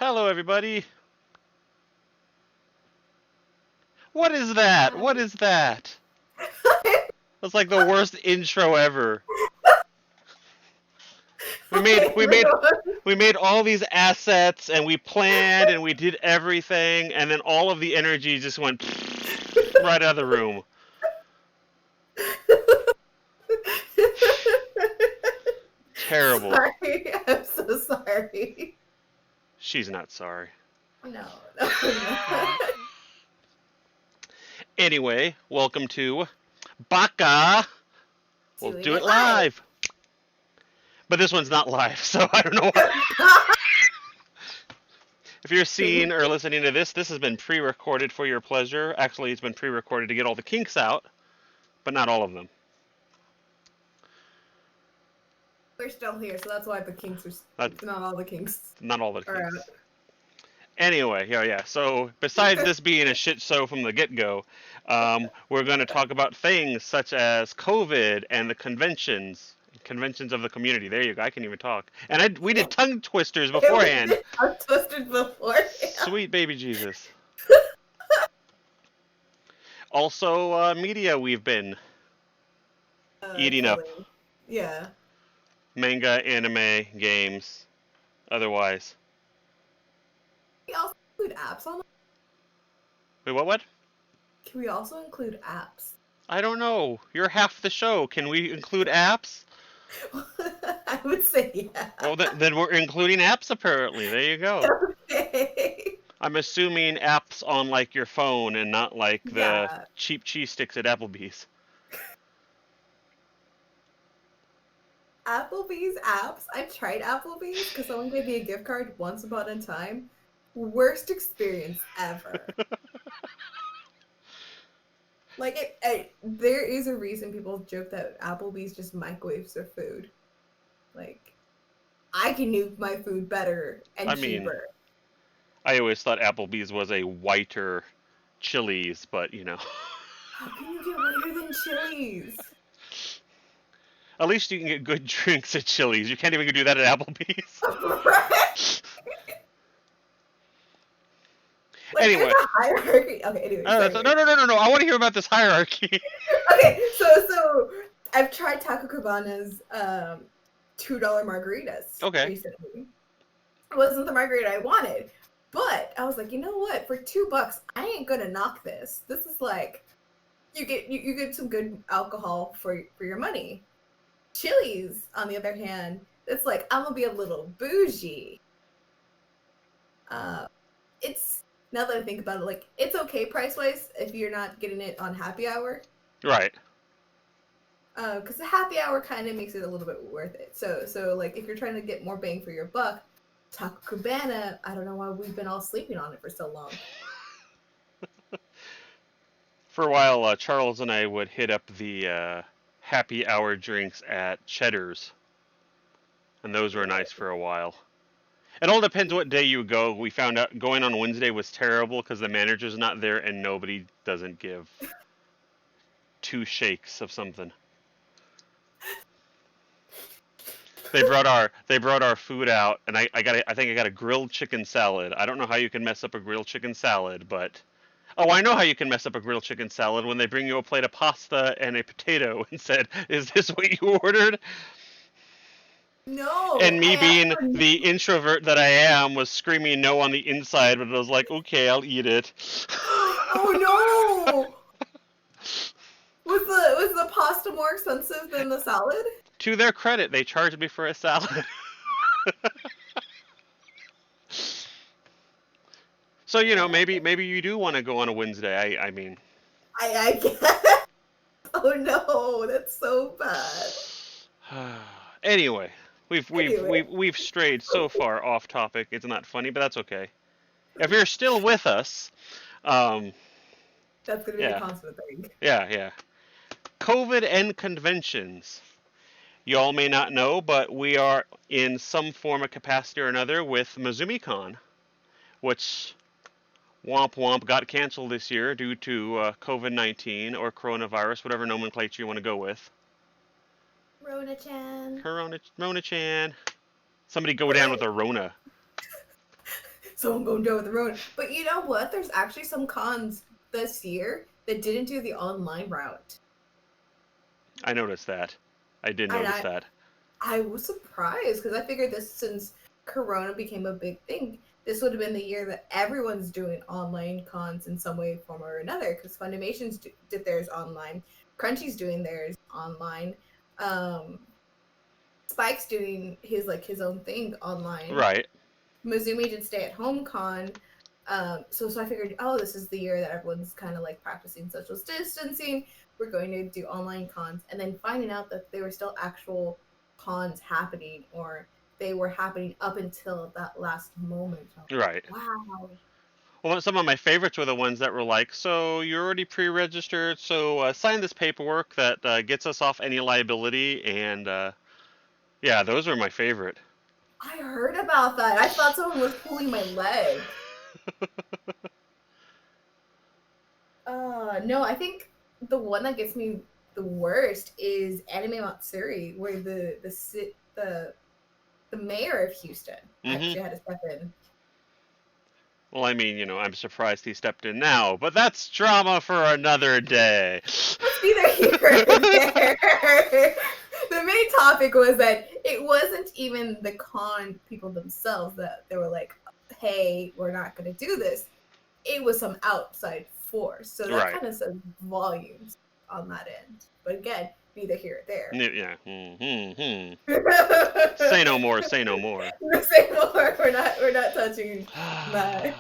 Hello, everybody. What is that? What is that? That's like the worst intro ever. We made we made we made all these assets and we planned and we did everything and then all of the energy just went right out of the room. Terrible. Sorry, I'm so sorry. She's not sorry. No, no, I'm not. Anyway, welcome to Baka. We'll Doing do it it live. live. But this one's not live, so I don't know what. If you're seeing or listening to this has been pre-recorded for your pleasure. Actually, it's been pre-recorded to get all the kinks out, but not all of them. We're still here, so that's why the kinks are not all the kinks Not all the are kinks. out. Anyway, yeah. So besides this being a shit show from the get-go, we're going to talk about things such as COVID and the conventions of the community. There you go. I can even talk. And we did tongue twisters beforehand. I've twisted before. Sweet baby Jesus. Also, media we've been eating up. Yeah. Manga, anime, games, otherwise. Can we also include apps on? Wait, what? Can we also include apps? I don't know. You're half the show. Can we include apps? I would say yeah. Well, then we're including apps apparently. There you go. Okay. I'm assuming apps on like your phone and not like the cheap cheese sticks at Applebee's. Applebee's apps. I tried Applebee's because someone gave me a gift card once upon a time. Worst experience ever. Like, there is a reason people joke that Applebee's just microwaves their food. Like, I can nuke my food better and cheaper. I always thought Applebee's was a whiter Chili's, but you know. How can you get whiter than Chili's? At least you can get good drinks at Chili's. You can't even do that at Applebee's. Right? Like, anyway. There's a hierarchy. Okay, anyway. No. I want to hear about this hierarchy. Okay, so I've tried Taco Cabana's $2 margaritas recently. It wasn't the margarita I wanted, but I was like, you know what? For $2, I ain't gonna knock this. This is like, you get some good alcohol for your money. Chili's, on the other hand, it's like, I'm gonna be a little bougie. It's, now that I think about it, like, it's okay price-wise if you're not getting it on happy hour. Right. Because the happy hour kind of makes it a little bit worth it. So like, if you're trying to get more bang for your buck, Taco Cabana, I don't know why we've been all sleeping on it for so long. For a while, Charles and I would hit up the happy hour drinks at Cheddar's. And those were nice for a while. It all depends what day you go. We found out going on Wednesday was terrible because the manager's not there and nobody doesn't give 2 shakes of something. They brought our food out, and I think I got a grilled chicken salad. I don't know how you can mess up a grilled chicken salad, but I know how you can mess up a grilled chicken salad when they bring you a plate of pasta and a potato and said, "Is this what you ordered?" No. And me being the introvert that I am was screaming no on the inside, but I was like, "Okay, I'll eat it." Oh no! Was the pasta more expensive than the salad? To their credit, they charged me for a salad. So, you know, maybe you do want to go on a Wednesday. I mean. I guess. Oh no, that's so bad. Anyway, we've strayed so far off topic. It's not funny, but that's okay. If you're still with us, that's gonna be the constant thing. Yeah. COVID and conventions. Y'all may not know, but we are in some form of capacity or another with MizumiCon, which womp womp got canceled this year due to COVID-19 or coronavirus, whatever nomenclature you want to go with. Rona-chan. Rona-chan. Somebody go down with a Rona. someone gonna do it with the road. But you know what? There's actually some cons this year that didn't do the online route. I noticed that. I did And notice that. I was surprised because I figured this, since Corona became a big thing, this would have been the year that everyone's doing online cons in some way, form, or another. Because Funimation's did theirs online, Crunchy's doing theirs online, um, Spike's doing his own thing online. Right. Mizumi did stay at home con. So I figured, oh, this is the year that everyone's kind of like practicing social distancing. We're going to do online cons, and then finding out that there were still actual cons happening, or they were happening up until that last moment. Right. Wow. Well, some of my favorites were the ones that were like, so you're already pre-registered, so sign this paperwork that gets us off any liability, and yeah, those were my favorite. I heard about that. I thought someone was pulling my leg. No, I think the one that gets me the worst is Anime Matsuri, where the mayor of Houston actually had to step in. Well, I mean, I'm surprised he stepped in now, but that's drama for another day. Let's neither here nor there. The main topic was that it wasn't even the con people themselves that they were like, hey, we're not going to do this. It was some outside force. So that kind of says volumes on that end. But again, neither here nor there. Yeah. Say no more. Say no more. Say more. We're not touching that.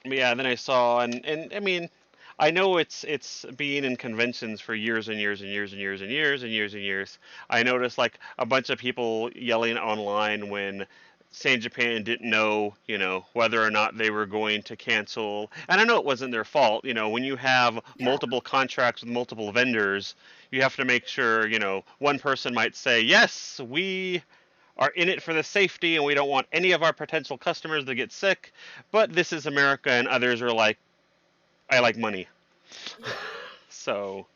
Yeah. Then I saw, and I mean, I know it's been in conventions for years and years and years and years and years and years and years. I noticed like a bunch of people yelling online when San Japan didn't know, whether or not they were going to cancel. And I know it wasn't their fault. When you have multiple contracts with multiple vendors, you have to make sure, one person might say, yes, we are in it for the safety and we don't want any of our potential customers to get sick, but this is America, and others are like, I like money. So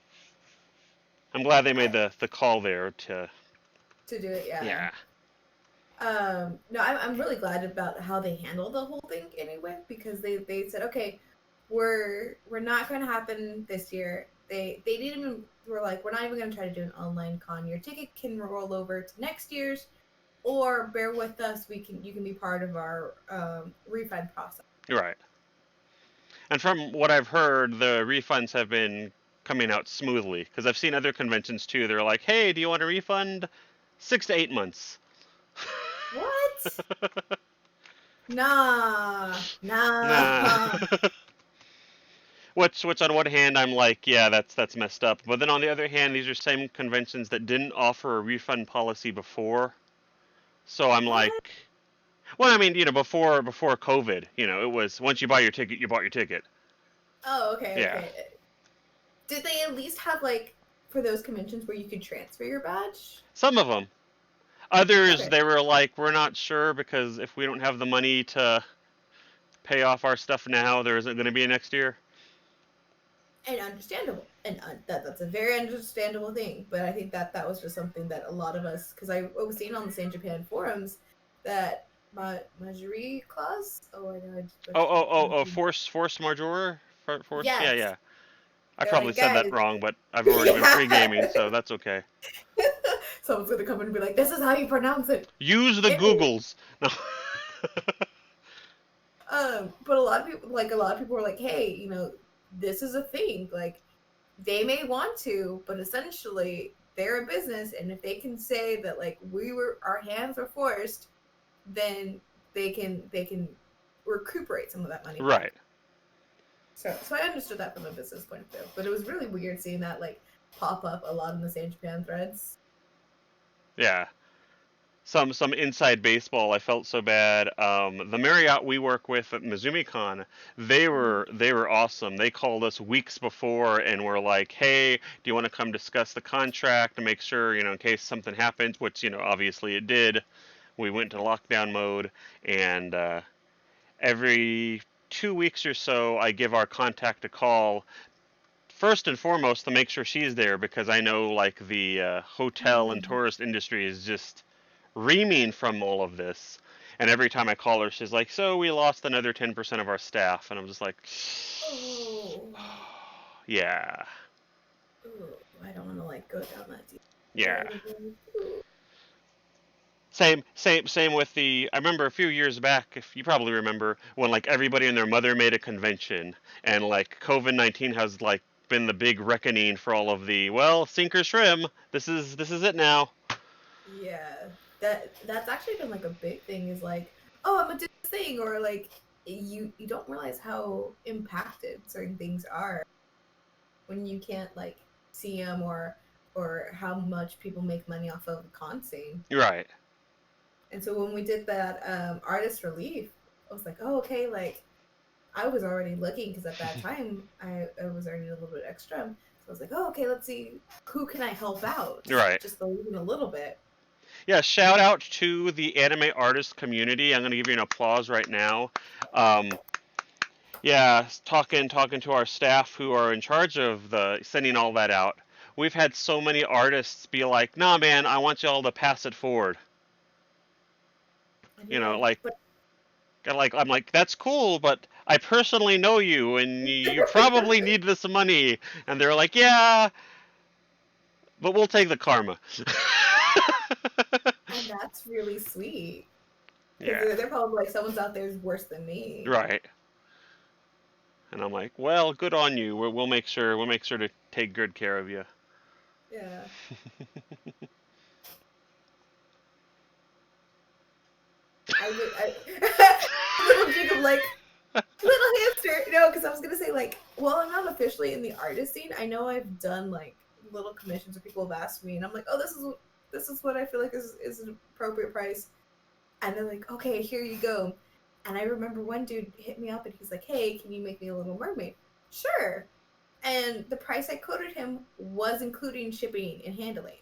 I'm glad they made the call there to do it. Yeah. No, I'm really glad about how they handled the whole thing anyway, because they said, okay, we're not going to happen this year. They didn't even, were like, we're not even going to try to do an online con. Your ticket can roll over to next year's, or bear with us. You can be part of our refund process. Right. And from what I've heard, the refunds have been coming out smoothly, because I've seen other conventions too. They're like, hey, do you want a refund? 6 to 8 months. What? Nah. Which on one hand I'm like, yeah, that's messed up. But then on the other hand, these are same conventions that didn't offer a refund policy before. So I'm like, well, I mean, before COVID, it was once you buy your ticket, you bought your ticket. Oh, okay. Yeah. Okay. Did they at least have for those conventions where you could transfer your badge? Some of them. Others, they were like, we're not sure, because if we don't have the money to pay off our stuff now, there isn't going to be a next year. And understandable. And that's a very understandable thing. But I think that was just something that a lot of us, because I was seeing on the San Japan forums that Majori clause. Force majeure? Force? Yes. Yeah. I probably said that wrong, but I've already been pre-gaming, so that's okay. Someone's going to come in and be like, this is how you pronounce it. Use the Googles. No. But a lot of people were like, hey, this is a thing. Like, they may want to, but essentially they're a business, and if they can say that our hands were forced, then they can recuperate some of that money. Right. So I understood that from a business point of view, but it was really weird seeing that pop up a lot in the San Japan threads. Yeah. Some inside baseball. I felt so bad. The Marriott we work with at MizumiCon, they were awesome. They called us weeks before and were like, "Hey, do you want to come discuss the contract to make sure, in case something happens?" Which, obviously it did. We went to lockdown mode, and every 2 weeks or so, I give our contact a call. First and foremost, to make sure she's there, because I know the hotel and tourist industry is just reaming from all of this. And every time I call her, she's like, "So we lost another 10% of our staff," and I'm just like, Oh. "Yeah." Ooh, I don't want to like go down that deep. Yeah. Same with the. I remember a few years back, if you probably remember, when like everybody and their mother made a convention, and like COVID-19 has like been the big reckoning for all of the sink or swim. This is it now. Yeah, that's actually been like a big thing. Is like, oh, I'm gonna do this thing, or like you don't realize how impacted certain things are when you can't like see them, or how much people make money off of a con scene. Right. And so when we did that artist relief, I was like, oh, okay, like I was already looking because at that time I was earning a little bit extra. So I was like, oh, okay, let's see who can I help out, Right. just even a little bit. Yeah, shout out to the anime artist community. I'm going to give you an applause right now. Yeah, talking to our staff who are in charge of the sending all that out. We've had so many artists be like, "Nah, man, I want y'all to pass it forward." You know, like, but I'm like, that's cool, but I personally know you, and you probably need this money. And they're like, "Yeah, but we'll take the karma." and that's really sweet because Yeah. they're probably like, someone's out there is worse than me. Right. And I'm like, well, good on you. We'll make sure to take good care of you. Yeah. I little jig of like little hamster. No, because I was gonna say like, well, I'm not officially in the artist scene. I know I've done like little commissions where people have asked me, and I'm like, oh, this is what I feel like is an appropriate price, and they're like, okay, here you go. And I remember one dude hit me up and he's like, hey, can you make me a Little Mermaid? Sure. And the price I quoted him was including shipping and handling.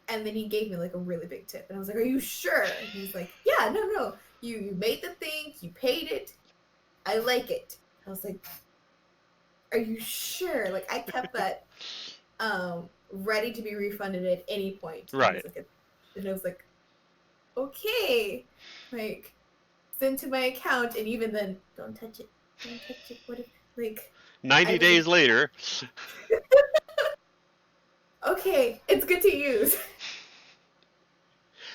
And then he gave me like a really big tip, and I was like, "Are you sure?" And he's like, "Yeah, no. You made the thing, you paid it. I like it." I was like, "Are you sure?" Like I kept that ready to be refunded at any point. Right. And I was like, "Okay." Like send to my account, and even then, don't touch it. Don't touch it. What if like 90 days later. Okay, it's good to use.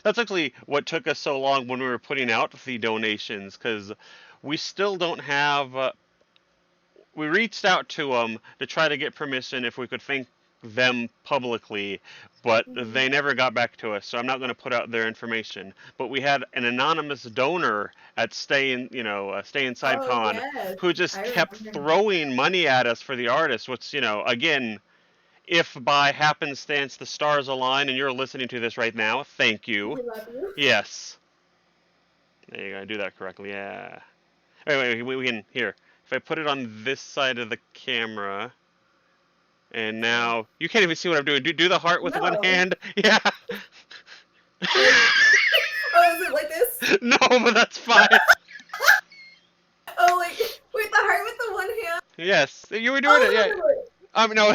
That's actually what took us so long when we were putting out the donations, because we still don't have. We reached out to them to try to get permission if we could thank them publicly, but they never got back to us. So I'm not going to put out their information. But we had an anonymous donor at Stay Inside Con Yes. who just kept throwing money at us for the artist, which again, if by happenstance the stars align and you're listening to this right now, thank you. We love you. Yes. There you go. Do that correctly. Yeah. Wait. We can here. If I put it on this side of the camera, and now you can't even see what I'm doing. Do the heart with one hand. Yeah. Oh, is it like this? No, but that's fine. Oh, like wait, the heart with the one hand. Yes, you were doing it. Yeah. No.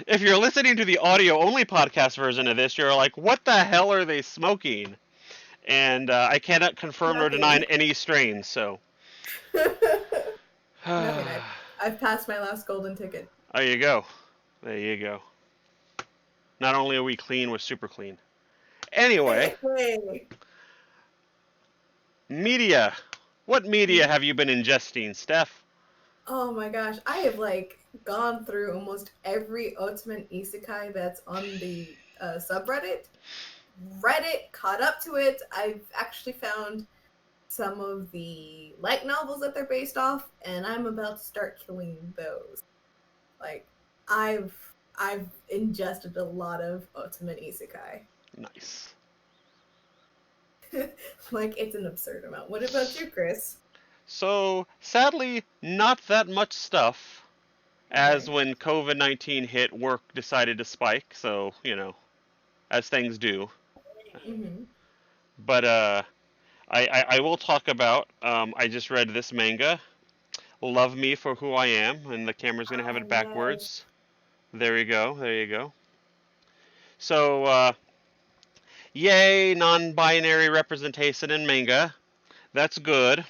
If you're listening to the audio-only podcast version of this, you're like, what the hell are they smoking? And I cannot confirm or deny any strains, so. Nothing. I've passed my last golden ticket. There you go. There you go. Not only are we clean, we're super clean. Anyway. Hey. Media. What media have you been ingesting, Steph? Oh my gosh. I have like gone through almost every ultimate isekai that's on the subreddit. Read it, caught up to it. I've actually found some of the light novels that they're based off, and I'm about to start killing those. Like, I've ingested a lot of ultimate isekai. Nice. Like, it's an absurd amount. What about you, Chris? So, sadly, not that much stuff. As when COVID-19 hit, work decided to spike, so, as things do. Mm-hmm. But I will talk about, I just read this manga, Love Me for Who I Am, and the camera's going to have it backwards. Yes. There you go. So, Yay, non-binary representation in manga. That's good.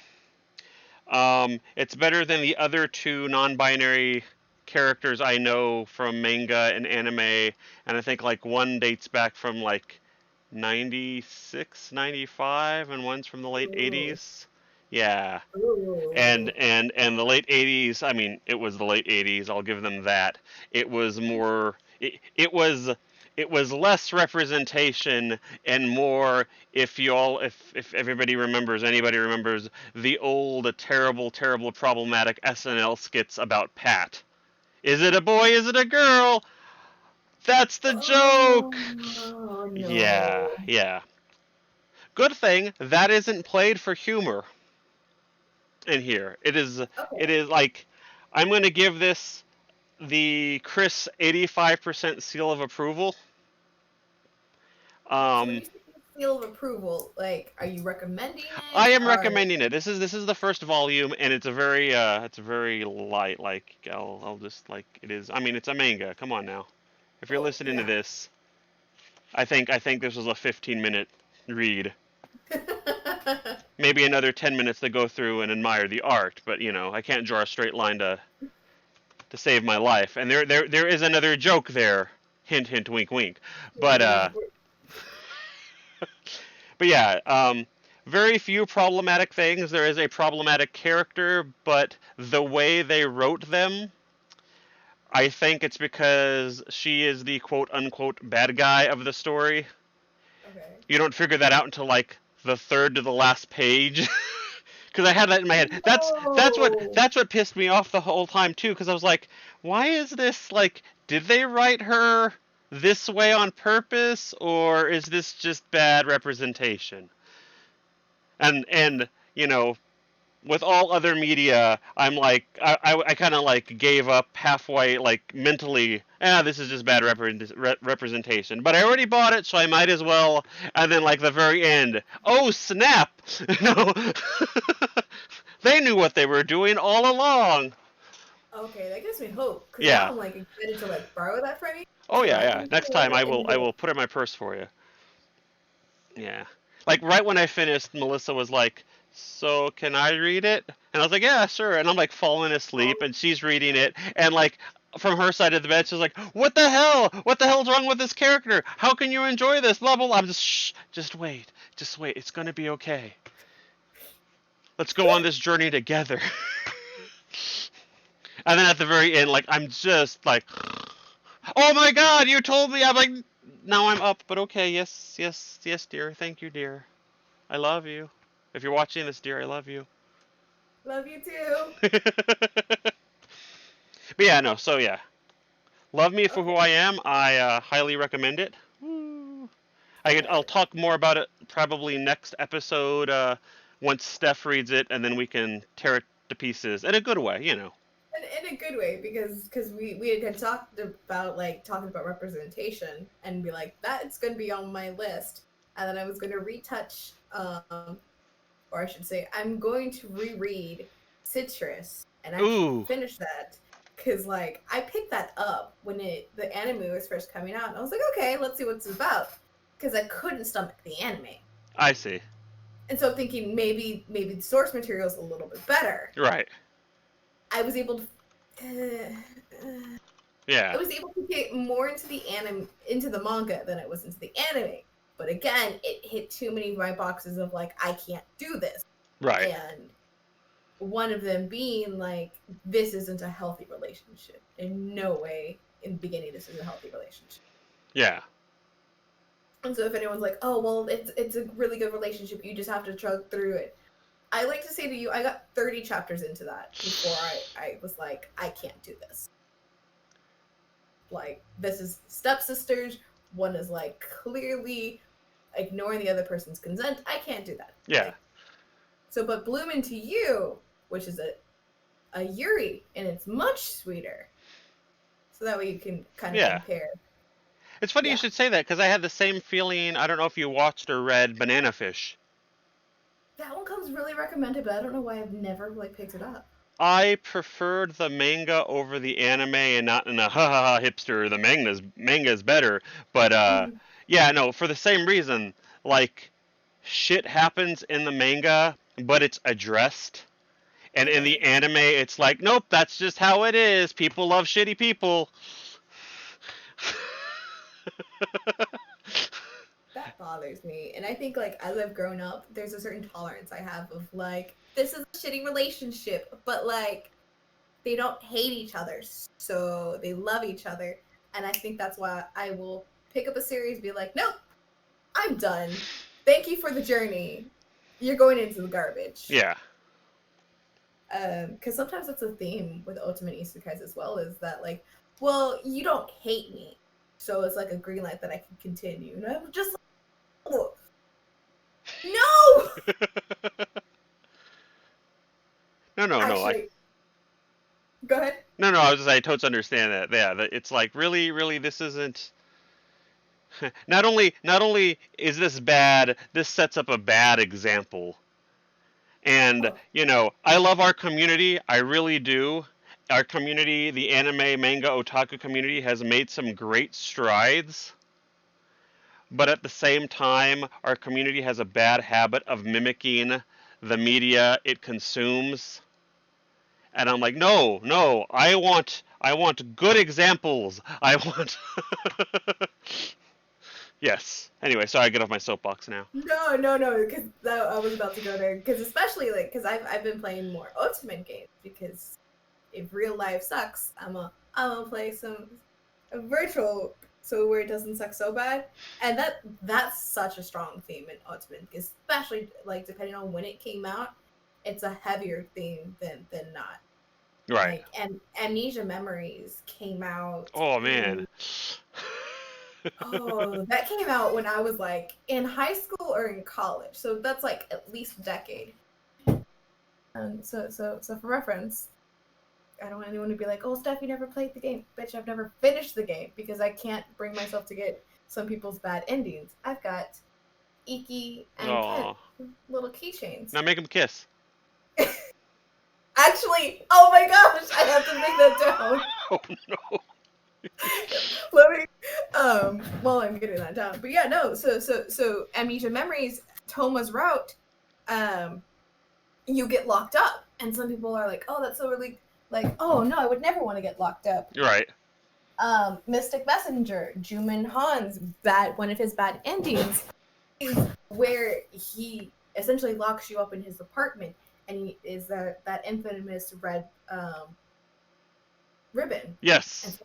It's better than the other two non-binary characters I know from manga and anime, and I think like one dates back from like 96, 95, and one's from the late Ooh. 80s. Yeah. And Ooh. and and the late 80s, I mean, it was the late 80s, I'll give them that. It was more it was less representation and more, if everybody remembers, anybody remembers the old terrible problematic SNL skits about Pat. Is it a boy? Is it a girl? That's the joke. Oh Yeah, no. yeah. Good thing that isn't played for humor in here. It is Okay. like, I'm going to give this the Chris 85% seal of approval. So when Um, you say seal of approval, like, are you recommending I it? am Or recommending it. This is the first volume, and it's a very light. Like, I'll just, like, it is. I mean, it's a manga. Come on now. If you're well, listening to yeah. this, I think this was a 15-minute read. Maybe another 10 minutes to go through and admire the art, but I can't draw a straight line to save my life. And there is another joke there. Hint, hint, wink, wink. But Ooh, but yeah, very few problematic things. There is a problematic character, but the way they wrote them, I think it's because she is the quote unquote bad guy of the story. okay. You don't figure that out until like the third to the last page. Because I had that in my head. That's what No. that's what pissed me off the whole time too. Because I was like, why is this like? Did they write her this way on purpose, or is this just bad representation? And with all other media, I'm like, I kind of like gave up halfway, like mentally. This is just bad representation. But I already bought it, so I might as well. And then like the very end, oh snap! They knew what they were doing all along. Okay, that gives me hope. Because now Yeah. I'm like excited to like borrow that from you Oh so yeah, I yeah. can Next play with time I it and will be I like, will put it in my purse for you. Yeah. Like right when I finished, Melissa was like, "So can I read it?" And I was like, "Yeah, sure." And I'm like falling asleep, oh, and she's reading it, and like from her side of the bed, she's like, "What the hell? What the hell's wrong with this character? How can you enjoy this?" Blah blah blah. I'm just, shh, just wait. It's gonna be okay. Let's go on this journey together. And then at the very end, like I'm just like, "Oh my God, you told me!" I'm like, "Now I'm up, but okay, yes, yes, yes, dear. Thank you, dear. I love you. If you're watching this, dear, I love you." love you too. But yeah, no. So yeah, love me for who Okay. I am. I highly recommend it. Woo. I'll talk more about it probably next episode, once Steph reads it, and then we can tear it to pieces in a good way. In a good way, because we had talked about like talking about representation and be like that's going to be on my list, and then I was going to retouch, or I should say I'm going to reread Citrus and actually Ooh, finish that, because like I picked that up when the anime was first coming out, and I was like, okay, let's see what it's about, because I couldn't stomach the anime, I see. and so thinking maybe the source material is a little bit better. Right. I was able to. Uh, Yeah. I was able to get more into the manga than I was into the anime. But again, it hit too many of my boxes of like I can't do this, Right. and one of them being like this isn't a healthy relationship. In no way in the beginning this is a healthy relationship. Yeah. And so if anyone's like, oh well, it's a really good relationship, you just have to chug through it. I like to say to you, I got 30 chapters into that before I was like, I can't do this. Like this is stepsisters. One is like clearly ignoring the other person's consent. I can't do that. Yeah. Like so, but Bloom into You, which is a Yuri, and it's much sweeter. So that way you can kind of Yeah. compare. It's funny you Yeah, should say that because I had the same feeling. I don't know if you watched or read Banana Fish. that one comes really recommended, but I don't know why I've never like picked it up. I preferred the manga over the anime, and not in a ha ha ha hipster. The manga's better, but Mhm. Yeah, no, for the same reason. Like, shit happens in the manga, but it's addressed. And in the anime, it's like, nope, that's just how it is. People love shitty people. That bothers me. And I think like as I've grown up, there's a certain tolerance I have of like, this is a shitty relationship, but like they don't hate each other, so they love each other. And I think that's why I will pick up a series, be like, nope, I'm done. Thank you for the journey. You're going into the garbage. Yeah. Because sometimes that's a theme with ultimate isekais as well, is that like, well, you don't hate me, so it's like a green light that I can continue. And I'm just like, oh, no. No. Actually, go ahead. No. I was just, I totally understand that. Yeah, that it's like really, this isn't. Not only is this bad, this sets up a bad example. And, I love our community. I really do. Our community, the anime, manga, otaku community, has made some great strides. But at the same time, our community has a bad habit of mimicking the media it consumes. And I'm like, no, I want good examples. I want. Yes. Anyway, sorry, I get off my soapbox now. No, because I was about to go there. Because especially like, because I've been playing more ultimate games, because if real life sucks, I'm gonna play some virtual, so where it doesn't suck so bad. And that's such a strong theme in ultimate, especially like depending on when it came out, it's a heavier theme than not. Right. Like, and Amnesia Memories came out. Oh man. Oh, that came out when I was like in high school or in college, so that's like at least a decade. And so for reference, I don't want anyone to be like, "Oh, Steph, you never played the game." Bitch, I've never finished the game because I can't bring myself to get some people's bad endings. I've got Iki and Ken, little keychains. Now make them kiss. Actually, oh my gosh, I have to make that down. Oh no. Let me while I'm getting that down. But yeah, no, so Amnesia Memories, Toma's route, you get locked up. And some people are like, oh, that's so really like, oh no, I would never want to get locked up. Right. Mystic Messenger, Jumin Han's one of his bad endings is where he essentially locks you up in his apartment, and he is that infamous red ribbon. Yes.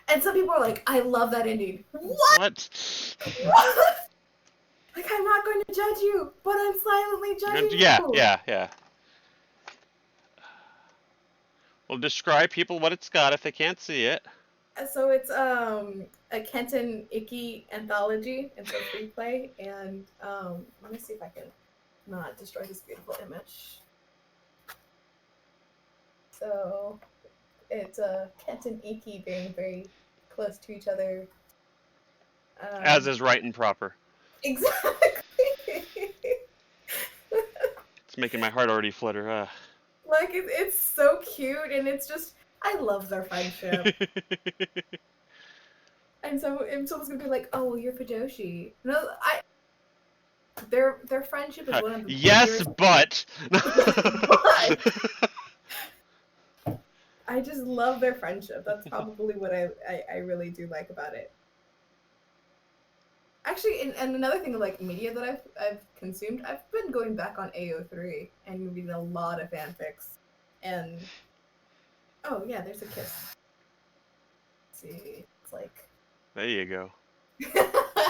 And some people are like, I love that ending. What? Like, I'm not going to judge you, but I'm silently judging you. Yeah. Well, describe people what it's got if they can't see it. So it's a Kenton Iki anthology. It's a free play, and let me see if I can not destroy this beautiful image. So it's Kent and Iki being very close to each other. As is right and proper. Exactly. It's making my heart already flutter. Like, it's so cute, and it's just, I love their friendship. And so if someone's gonna be like, oh, well, you're Fujoshi. No, their friendship is one of the yes, but I just love their friendship. That's probably what I really do like about it. Actually, and another thing, like media that I've consumed, I've been going back on AO3 and reading a lot of fanfics. And oh yeah, there's a kiss. Let's see, it's like there you go.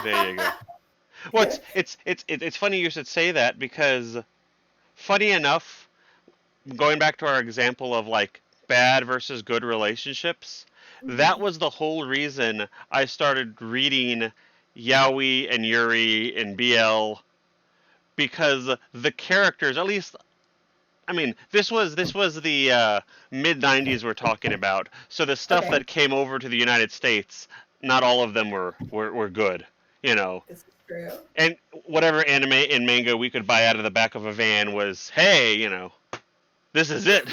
There you go. Well, it's funny you should say that, because funny enough, going back to our example of like bad versus good relationships, that was the whole reason I started reading Yaoi and Yuri and BL, because the characters, at least, I mean, this was the mid 90s we're talking about, so the stuff that came over to the United States, not all of them were good, you know. This is true. And whatever anime and manga we could buy out of the back of a van was, hey, you know, this is it.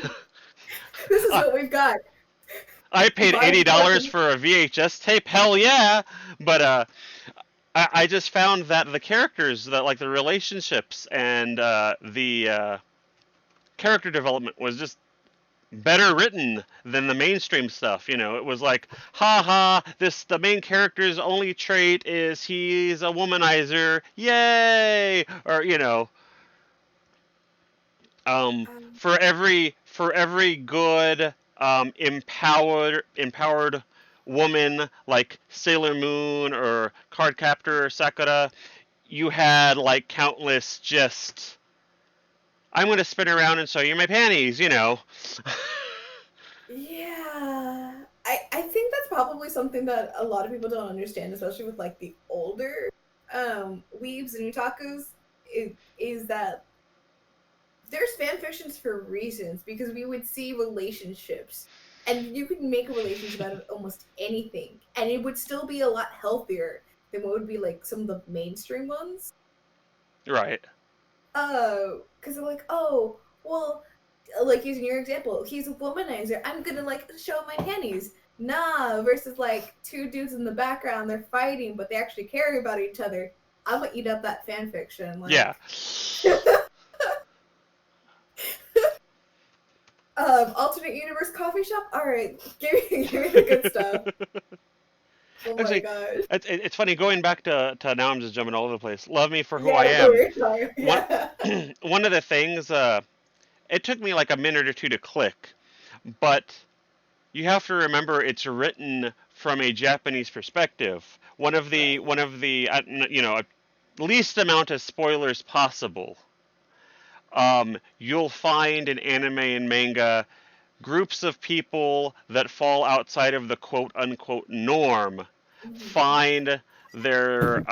This is what we've got. I paid $80 for a VHS tape. Hell yeah! But I just found that the characters, that like the relationships and the character development was just better written than the mainstream stuff. You know, it was like, ha ha, the main character's only trait is he's a womanizer, yay, or for every good empowered woman like Sailor Moon or Cardcaptor or Sakura, you had like countless just I'm gonna spin around and show you my panties, Yeah. I think that's probably something that a lot of people don't understand, especially with like the older weebs and otakus, is that there's fan fictions for reasons because we would see relationships and you could make a relationship out of almost anything and it would still be a lot healthier than what would be like some of the mainstream ones. Right. Because they're like, oh, well, like using your example, he's a womanizer. I'm gonna like show my panties. Nah, versus like two dudes in the background, they're fighting, but they actually care about each other. I'm gonna eat up that fan fiction. Like, Yeah. Alternate universe coffee shop. All right, give me the good stuff. Oh my Actually, gosh. it's funny going back to now. I'm just jumping all over the place. Love Me for Who I Yeah, Am. One yeah. one of the things. It took me like a minute or two to click, but you have to remember it's written from a Japanese perspective. Right. One of the least amount of spoilers possible. You'll find in anime and manga groups of people that fall outside of the quote unquote norm Mhm. find their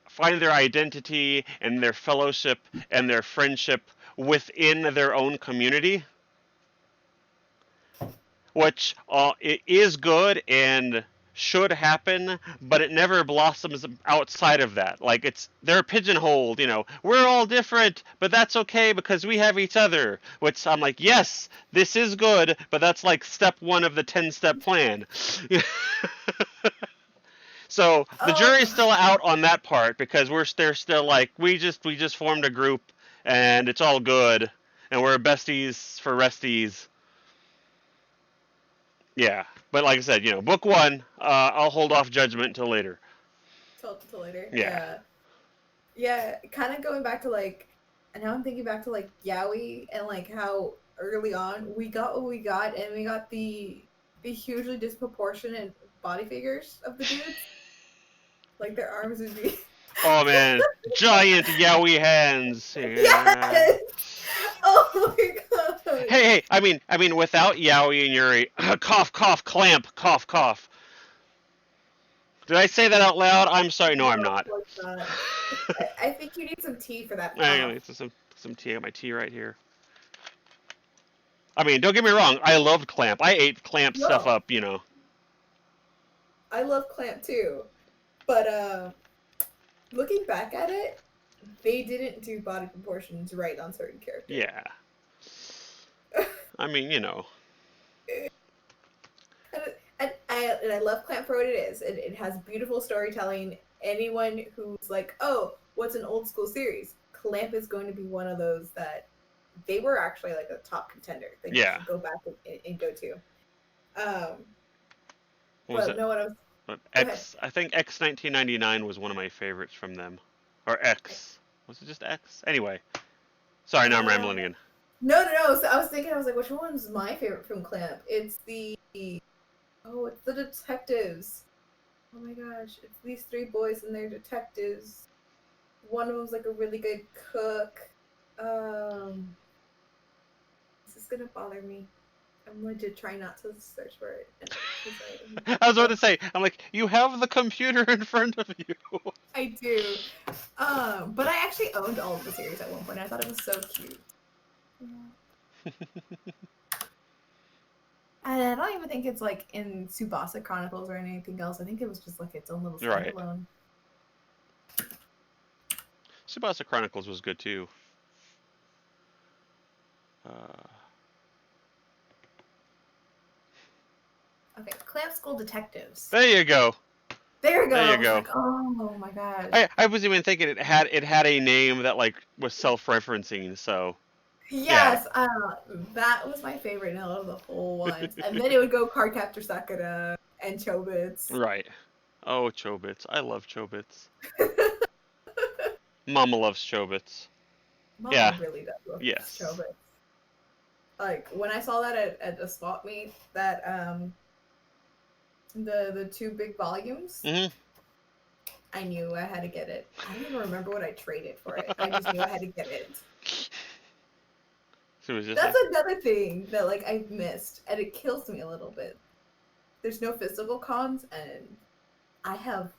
find their identity and their fellowship and their friendship within their own community, which it is good and should happen, but it never blossoms outside of that. Like they're pigeonholed. We're all different, but that's okay because we have each other. Which I'm like, yes, this is good, but that's like step one of the 10-step plan. So the jury's Oh, still out on that part because they're still like we just formed a group and it's all good and we're besties for resties. Yeah, but like I said, book one, I'll hold off judgment until later. till later. Yeah, Yeah. Yeah, kind of going back to like, and now I'm thinking back to like Yaoi and like how early on we got what we got, and we got the hugely disproportionate body figures of the dudes. Like their arms would be. oh man, giant yaoi hands. Yeah. Yes. Oh my god. Hey, hey. I mean, without yaoi and yuri, cough, cough, clamp, cough, cough. Did I say that out loud? I'm sorry. No, No, I'm of not. course not. I think you need some tea for that I cough. got some tea. I got my tea right here. I mean, don't get me wrong. I loved clamp. I ate clamp stuff No, up. I love Clamp too, but looking back at it, they didn't do body proportions right on certain characters. Yeah. I mean. And I love Clamp for what it is. It has beautiful storytelling. Anyone who's like, oh, what's an old school series? Clamp is going to be one of those that they were actually like a top contender that you Yeah. should go back and go to. Um, What was but it? no, what I was. Go ahead. I think X 1999 was one of my favorites from them. Or X. Was it just X? Anyway. Sorry, now I'm Uh, rambling again. no. So I was thinking, I was like, which one's my favorite from Clamp? It's it's the detectives. Oh my gosh, it's these three boys and they're detectives. One of them's like a really good cook. Um, this is gonna bother me. I'm going to try not to search for it. I was about to say, I'm like, you have the computer in front of you. I do. But I actually owned all of the series at one point. I thought it was so cute. Yeah. And I don't even think it's like in Tsubasa Chronicles or anything else. I think it was just like its own little Right. standalone. Tsubasa Chronicles was good too. Uh, Okay, Clamp School Detectives. there you go. There you go. There you I was go. like, oh my gosh. I was even thinking it had a name that like was self-referencing. So Yes, that was my favorite out of the whole ones. And then it would go Cardcaptor Sakura and Chobits. Right. Oh, Chobits. I love Chobits. Mama loves Chobits. Mama Yeah. really does love Yes. Chobits. Like when I saw that at the swap meet, that the 2 big volumes, I knew I had to get it. I don't even remember what I traded for it. I just knew I had to get it. So it That's another thing that like I've missed, and it kills me a little bit. There's no physical cons, and I have,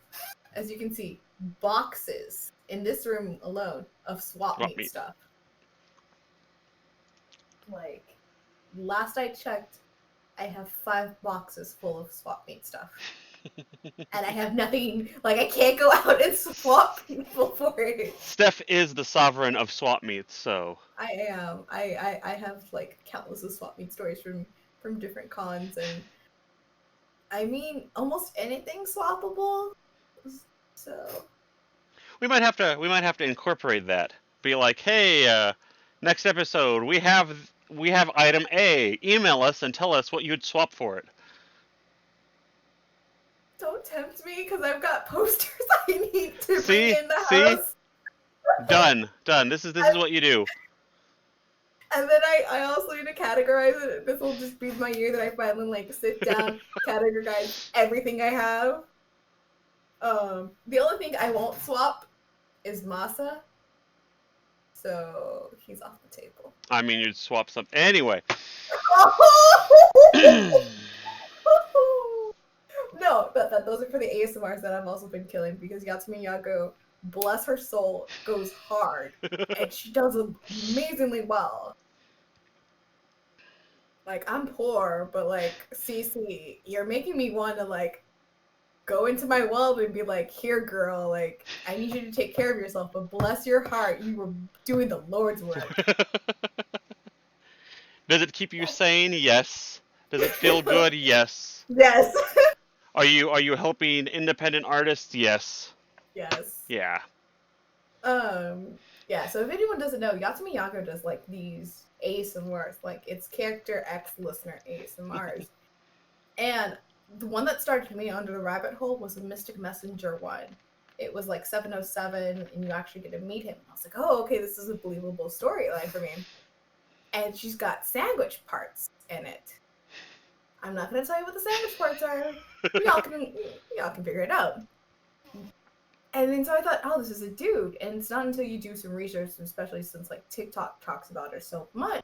as you can see, boxes in this room alone of swap meet stuff. Like, last I checked, I have 5 boxes full of swap meet stuff. And I have nothing, like, I can't go out and swap people for it. Steph is the sovereign of swap meets, so. I am. I have, like, countless of swap meet stories from different cons, and I mean, almost anything swappable. So we might have to incorporate that. Be like, hey, next episode we have item A. Email us and tell us what you'd swap for it. Don't tempt me, because I've got posters I need to bring in the house. Done. This is what you do. And then I also need to categorize it. This will just be my year that I finally like sit down, categorize everything I have. The only thing I won't swap is Masa. So he's off the table. I mean, you'd swap some anyway. No, those are for the ASMRs that I've also been killing, because Yatsumi Yako, bless her soul, goes hard. And she does amazingly well. Like, I'm poor, but like, Cece, you're making me want to like go into my world and be like, here, girl, like, I need you to take care of yourself, but bless your heart, you were doing the Lord's work. Does it keep you sane? Yes. Does it feel good? Yes. Yes. Are you helping independent artists? Yes. Yes. Yeah. Yeah, so if anyone doesn't know, Yatsumi Yako does like these ASMRs, like it's character X listener ASMRs. And the one that started me under the rabbit hole was the Mystic Messenger one. It was like 707, and you actually get to meet him. I was like, oh, okay, this is a believable storyline for me. And she's got sandwich parts in it. I'm not going to tell you what the sandwich parts are. Y'all can figure it out. And then so I thought, oh, this is a dude. And it's not until you do some research, especially since like TikTok talks about her so much,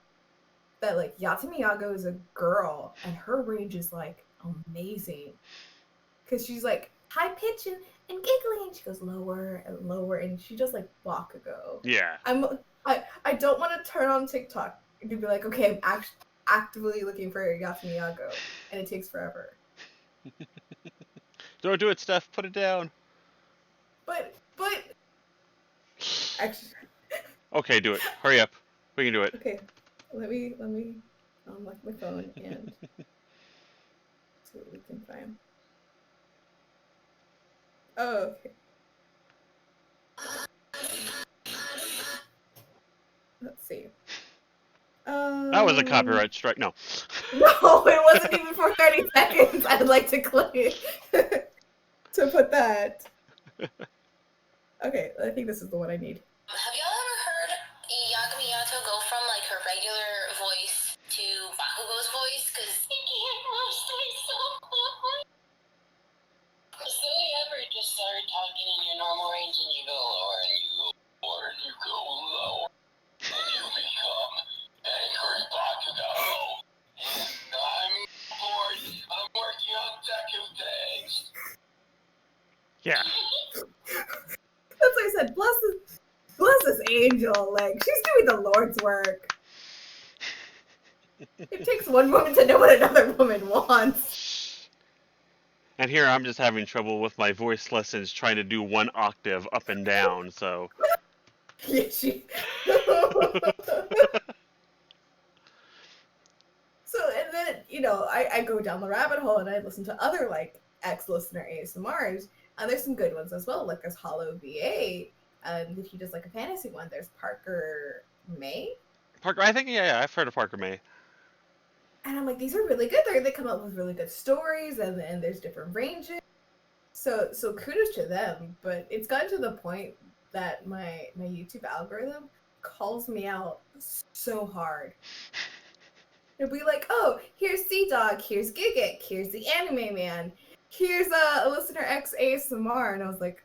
that like Yatsumi Yako is a girl, and her range is like amazing. Because she's like high pitch and giggly, and she goes lower and lower, and she does like Bakugo. Yeah. I don't want to turn on TikTok and be like, okay, I'm actively looking for Yatsumi Yako, and it takes forever. Don't do it, Steph. Put it down. But actually. Okay, do it. Hurry up. We can do it. Okay, let me unlock my phone and see what we can find. Oh, okay. Let's see. That was a copyright strike. No. No, it wasn't even for 30 seconds. I'd like to claim to put that. Okay, I think this is the one I need. Have y'all ever heard Yagami Yato go from like her regular voice to Bakugo's voice? Because he can't mostly so much. So you ever just start talking in your normal range and you go lower and you go lower and you go lower and you become angry Bakugo. And I'm bored. I'm working on Deku things. Yeah. That's what I said. Bless this angel. Like, she's doing the Lord's work. It takes one woman to know what another woman wants. And here I'm just having trouble with my voice lessons trying to do one octave up and down, so. Yeah, So, and then, I go down the rabbit hole and I listen to other, like, ex-listener ASMRs, There's some good ones as well. Like there's Hollow VA, if he does like a fantasy one. There's Parker May. Parker, I think yeah, I've heard of Parker May. And I'm like, these are really good. They come up with really good stories, and there's different ranges. So kudos to them. But it's gotten to the point that my YouTube algorithm calls me out so hard. It'll be like, oh, here's Sea Dog, here's Gigit, here's the Anime Man, here's a listener X ASMR, and I was like,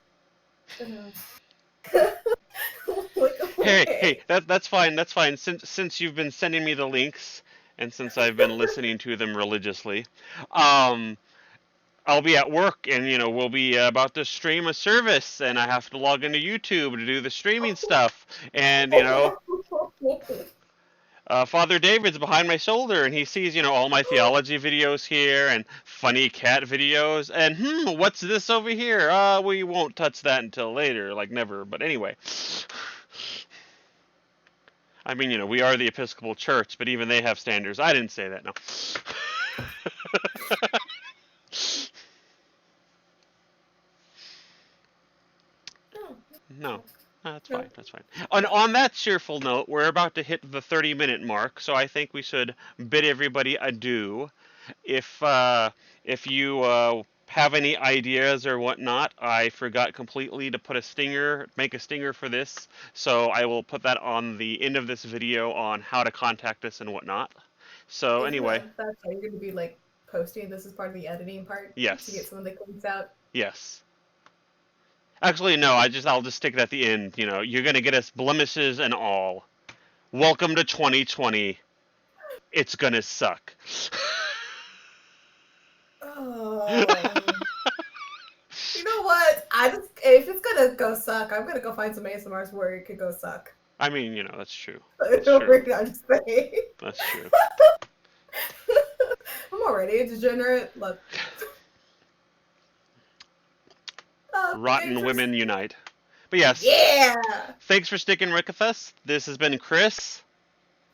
hey, that's fine. Since you've been sending me the links, and since I've been listening to them religiously, I'll be at work, and we'll be about to stream a service, and I have to log into YouTube to do the streaming stuff, and Father David's behind my shoulder, and he sees, all my theology videos here and funny cat videos, and what's this over here? We won't touch that until later, like never. But anyway, I mean, we are the Episcopal Church, but even they have standards. I didn't say that, no. No. That's fine. That's fine. On that cheerful note, we're about to hit the 30-minute mark, so I think we should bid everybody adieu. If you have any ideas or whatnot, I forgot completely to make a stinger for this, so I will put that on the end of this video on how to contact us and whatnot. So anyway, that's how you're going to be like posting. This is part of the editing part. Yes. To get some of the clips out. Yes. Actually, no. I'll just stick it at the end. You're gonna get us blemishes and all. Welcome to 2020. It's gonna suck. Oh. You know what? If it's gonna go suck, I'm gonna go find some ASMRs where it could go suck. I mean, that's true. I'm just saying. That's true. I'm already a degenerate. Look. Rotten women unite. But yes. Yeah. Thanks for sticking with us. This has been Chris.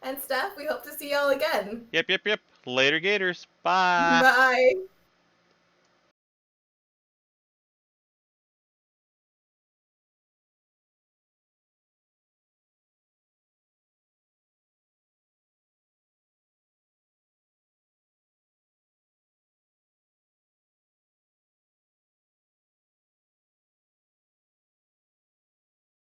And Steph. We hope to see y'all again. Yep. Later, Gators. Bye. Bye.